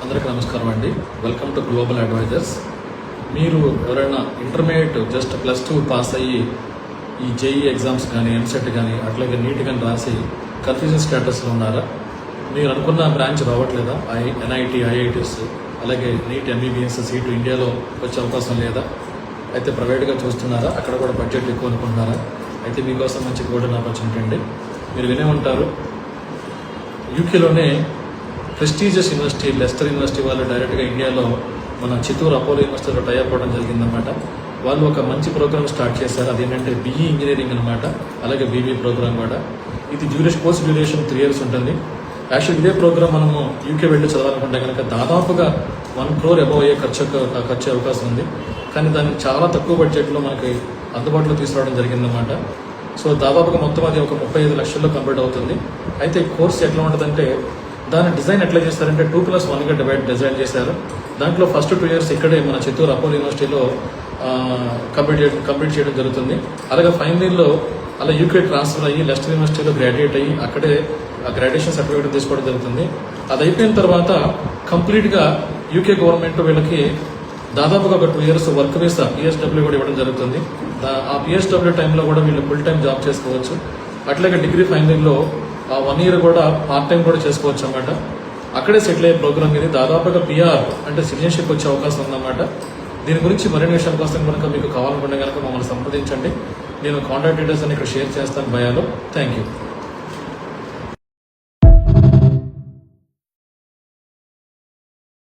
అందరికీ నమస్కారం అండి. Welcome to global advisors. మీరు ఎవరైనా ఇంటర్మీడియట్ జస్ట్ +2 పాస్ అయ్యి ఈ జేఈ ఎగ్జామ్స్ కానీ ఎంసెట్ కానీ అట్లాగే నీట్ కానీ రాసి కన్ఫ్యూజన్ స్టేటస్లో ఉన్నారా? మీరు అనుకున్న బ్రాంచ్ రావట్లేదా? ఎన్ఐటి, ఐఐటీస్ అలాగే నీట్, ఎంబీబీఎస్ సీటు ఇండియాలో వచ్చే అవకాశం లేదా? అయితే ప్రైవేట్గా చూస్తున్నారా? అక్కడ కూడా బడ్జెట్ ఎక్కువ అనుకుంటున్నారా? అయితే మీకోసం మంచి గోల్డెన్ ఆపర్చునిటీ అండి. మీరు వినే ఉంటారు, యూకేలోనే ప్రెస్టీజియస్ యూనివర్సిటీ లెస్టర్ యూనివర్సిటీ వాళ్ళు డైరెక్ట్గా ఇండియాలో మన చిత్తూరు అపోలో యూనివర్సిటీలో టైఅప్ అవ్వడం జరిగిందన్నమాట. వాళ్ళు ఒక మంచి ప్రోగ్రామ్ స్టార్ట్ చేశారు. అదేంటంటే బీఈ ఇంజనీరింగ్ అనమాట, అలాగే బీబీ ప్రోగ్రామ్ కూడా. ఇది కోర్స్ డ్యూరేషన్ 3 years ఉంటుంది. యాక్చువల్ ఇదే ప్రోగ్రామ్ మనము యూకే వెళ్ళి చదవాలనుకుంటే కనుక దాదాపుగా 1 crore అబవ్ అయ్యే ఖర్చు అవకాశం ఉంది. కానీ దానికి చాలా తక్కువ బడ్జెట్లో మనకి అందుబాటులో తీసుకురావడం జరిగిందన్నమాట. సో దాదాపుగా మొత్తం అది ఒక 35 లక్షల్లో కంప్లీట్ అవుతుంది. అయితే కోర్స్ ఎట్లా ఉంటుందంటే దాని డిజైన్ ఎట్లా చేస్తారంటే 2+1గా డిజైన్ చేశారు. దాంట్లో ఫస్ట్ 2 years ఇక్కడే మన చిత్తూరు అపోలో యూనివర్సిటీలో కంప్లీట్ చేయడం జరుగుతుంది. అలాగే ఫైనల్ ఇయర్లో అలా యూకే ట్రాన్స్ఫర్ అయ్యి లెస్టర్ యూనివర్సిటీలో గ్రాడ్యుయేట్ అయ్యి అక్కడే గ్రాడ్యుయేషన్ సర్టిఫికేట్ తీసుకోవడం జరుగుతుంది. అది అయిపోయిన తర్వాత కంప్లీట్గా యూకే గవర్నమెంట్ వీళ్ళకి దాదాపుగా ఒక 2 years వర్క్ వీసా పిఎస్డబ్ల్యూ కూడా ఇవ్వడం జరుగుతుంది. ఆ పిఎస్డబ్ల్యూ టైంలో కూడా వీళ్ళు ఫుల్ టైం జాబ్ చేసుకోవచ్చు. అట్లాగే డిగ్రీ ఫైనల్ ఇయర్లో 1 year కూడా పార్ట్ టైం కూడా చేసుకోవచ్చు అన్నమాట. అక్కడే సెటిల్ అయ్యే ప్రోగ్రామ్ ఇది. దాదాపుగా పిఆర్ అంటే సిటిజన్షిప్ వచ్చే అవకాశం ఉందన్నమాట. దీని గురించి మరిన్ని విషయాల కోసం కనుక మీకు కావాలనుకుంటే కనుక మమ్మల్ని సంప్రదించండి. నేను కాంటాక్ట్ డీటెయిల్స్ అని ఇక్కడ షేర్ చేస్తాను బయాలో. Thank you.